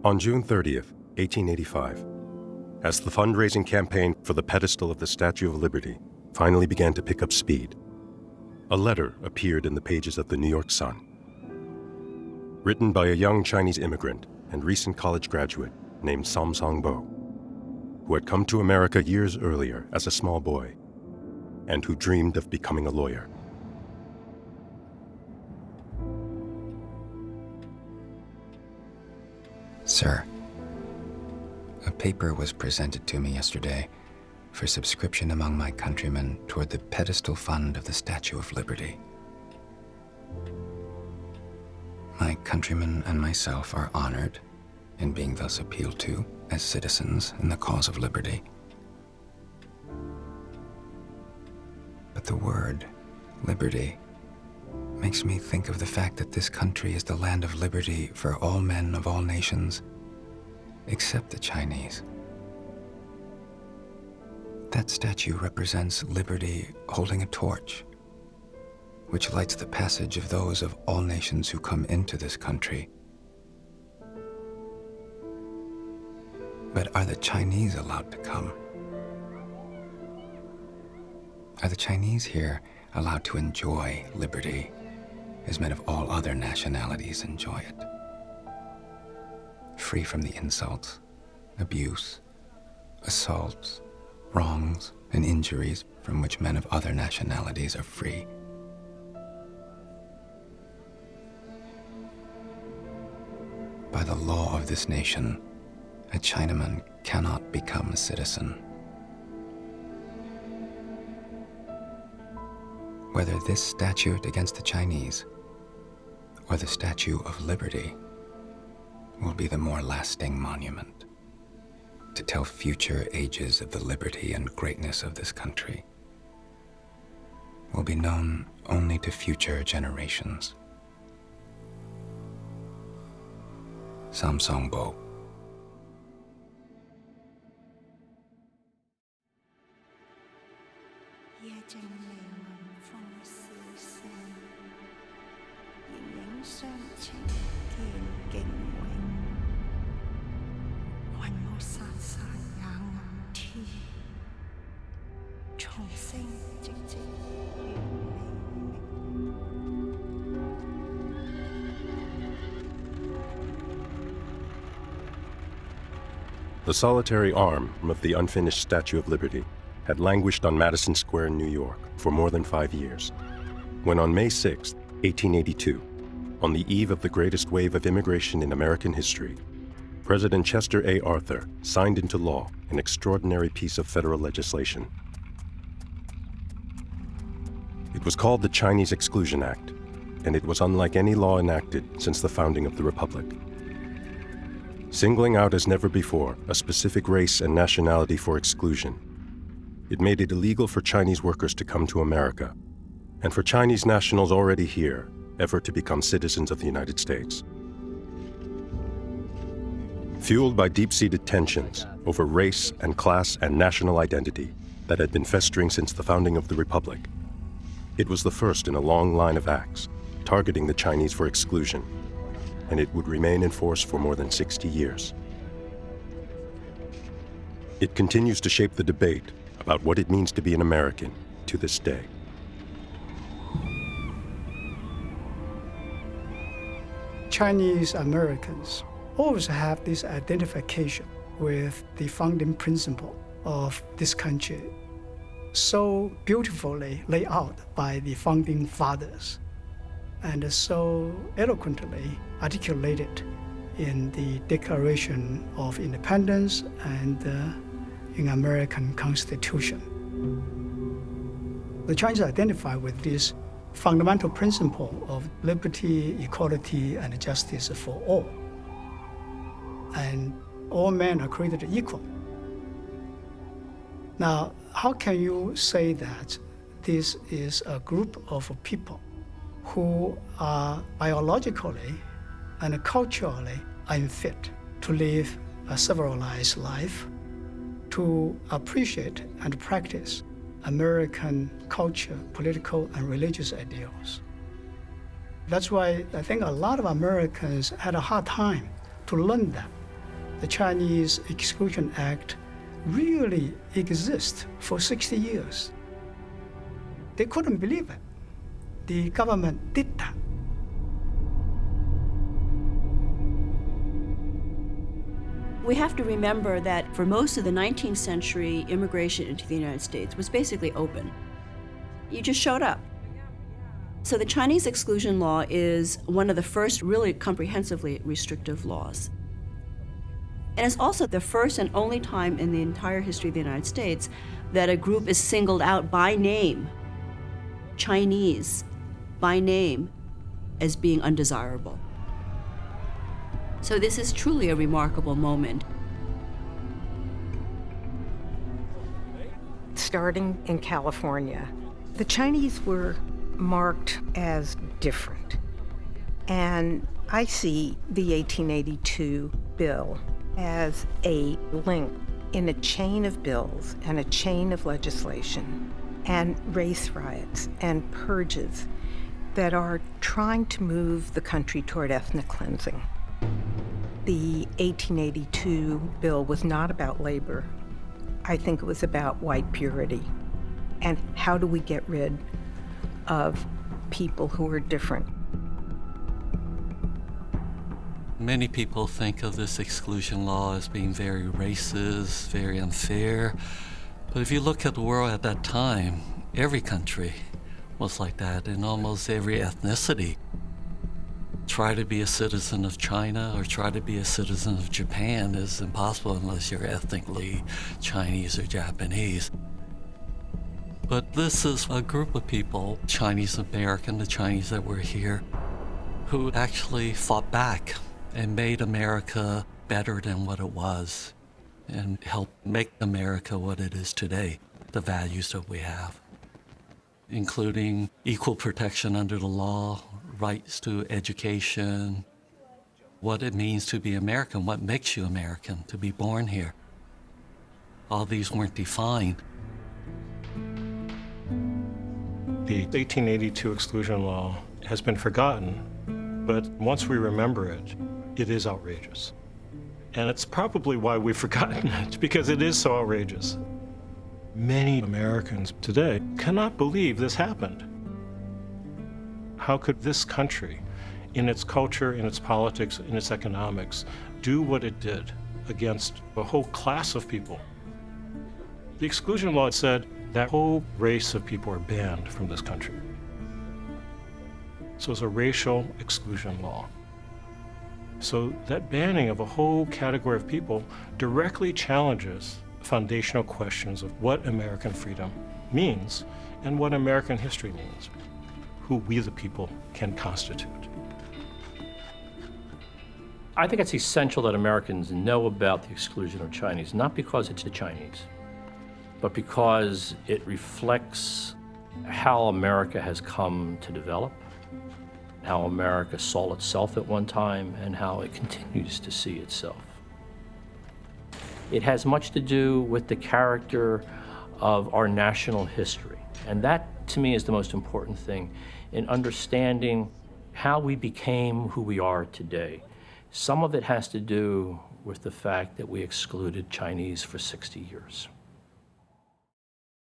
On June 30th, 1885, as the fundraising campaign for the pedestal of the Statue of Liberty finally began to pick up speed, a letter appeared in the pages of the New York Sun. Written by a young Chinese immigrant and recent college graduate named Samsung Bo, who had come to America years earlier as a small boy and who dreamed of becoming a lawyer. Sir, a paper was presented to me yesterday for subscription among my countrymen toward the pedestal fund of the Statue of Liberty. My countrymen and myself are honored in being thus appealed to as citizens in the cause of liberty. But the word liberty makes me think of the fact that this country is the land of liberty for all men of all nations, except the Chinese. That statue represents liberty holding a torch, which lights the passage of those of all nations who come into this country. But are the Chinese allowed to come? Are the Chinese here allowed to enjoy liberty as men of all other nationalities enjoy it? Free from the insults, abuse, assaults, wrongs, and injuries from which men of other nationalities are free. By the law of this nation, a Chinaman cannot become a citizen. Whether this statute against the Chinese or the Statue of Liberty will be the more lasting monument to tell future ages of the liberty and greatness of this country, will be known only to future generations. Samsung Bo. The solitary arm of the unfinished Statue of Liberty had languished on Madison Square in New York for more than 5 years, when on May 6, 1882, on the eve of the greatest wave of immigration in American history, President Chester A. Arthur signed into law an extraordinary piece of federal legislation. It was called the Chinese Exclusion Act, and it was unlike any law enacted since the founding of the Republic. Singling out as never before a specific race and nationality for exclusion, it made it illegal for Chinese workers to come to America, and for Chinese nationals already here ever to become citizens of the United States. Fueled by deep-seated tensions over race and class and national identity that had been festering since the founding of the Republic, it was the first in a long line of acts targeting the Chinese for exclusion, and it would remain in force for more than 60 years. It continues to shape the debate about what it means to be an American to this day. Chinese Americans always have this identification with the founding principle of this country, so beautifully laid out by the founding fathers, and so eloquently articulated in the Declaration of Independence and in American Constitution. The Chinese identify with this fundamental principle of liberty, equality, and justice for all. And all men are created equal. Now, how can you say that this is a group of people who are biologically and culturally unfit to live a civilized life, to appreciate and practice American culture, political and religious ideals? That's why I think a lot of Americans had a hard time to learn that the Chinese Exclusion Act really exists for 60 years. They couldn't believe it. The government did that. We have to remember that for most of the 19th century, immigration into the United States was basically open. You just showed up. So the Chinese exclusion law is one of the first really comprehensively restrictive laws. And it's also the first and only time in the entire history of the United States that a group is singled out by name, Chinese, by name, as being undesirable. So this is truly a remarkable moment. Starting in California, the Chinese were marked as different. And I see the 1882 bill as a link in a chain of bills and a chain of legislation and race riots and purges that are trying to move the country toward ethnic cleansing. The 1882 bill was not about labor. I think it was about white purity. And how do we get rid of people who are different? Many people think of this exclusion law as being very racist, very unfair. But if you look at the world at that time, every country was like that, and almost every ethnicity. Try to be a citizen of China or try to be a citizen of Japan is impossible unless you're ethnically Chinese or Japanese. But this is a group of people, Chinese American, the Chinese that were here, who actually fought back and made America better than what it was and helped make America what it is today, the values that we have, including equal protection under the law, rights to education, what it means to be American, what makes you American, to be born here. All these weren't defined. The 1882 exclusion law has been forgotten, but once we remember it, it is outrageous. And it's probably why we've forgotten it, because it is so outrageous. Many Americans today cannot believe this happened. How could this country, in its culture, in its politics, in its economics, do what it did against a whole class of people? The exclusion law said that whole race of people are banned from this country. So it's a racial exclusion law. So that banning of a whole category of people directly challenges foundational questions of what American freedom means and what American history means, who we the people can constitute. I think it's essential that Americans know about the exclusion of Chinese, not because it's the Chinese, but because it reflects how America has come to develop, how America saw itself at one time, and how it continues to see itself. It has much to do with the character of our national history, and that, to me, is the most important thing in understanding how we became who we are today. Some of it has to do with the fact that we excluded Chinese for 60 years.